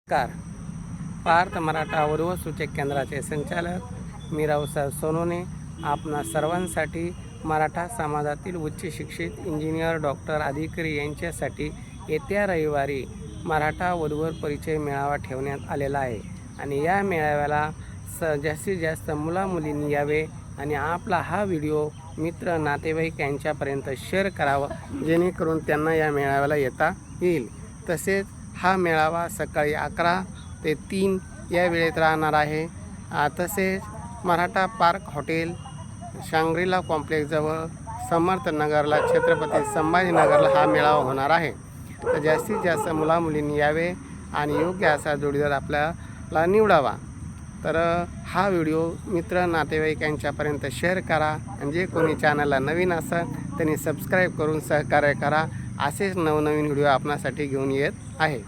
Car Parth Maratha वधू सूचक केंद्राचे संचालक मी रावसाहेब सोनवणे आपणा सर्वांसाठी मराठा समाजातील उच्च शिक्षित इंजिनियर डॉक्टर अधिकारी यांच्यासाठी येत्या रविवारी मराठा वधूवर परिचय मेळावा ठेवण्यात आलेला आहे आणि या मेळाव्याला जास्तीत जास्त मुलामुलींनी यावे आणि आपला हा व्हिडिओ मित्र नातेवाईक यांच्यापर्यंत शेअर करावा जेणेकरून त्यांना या मेळाव्याला येता येईल। तसेच हा मेळावा सकाळी 11 ते 3 या वेळेत राहणार आहे। तसेच Maratha park hotel Shangri La कॉम्प्लेक्सजवळ समर्थनगरला Chhatrapati संभाजीनगरला हा मेळावा होणार आहे। तर जास्तीत जास्त मुलामुलींनी यावे आणि योग्य असा जोडीदार आपल्याला निवडावा। तर हा व्हिडिओ मित्र नातेवाईक यांच्यापर्यंत शेअर करा आणि जे कोणी चॅनलला नवीन असेल त्यांनी सबस्क्राईब करून सहकार्य करा। असेच नवनवीन व्हिडिओ आपणासाठी घेऊन येत आहे।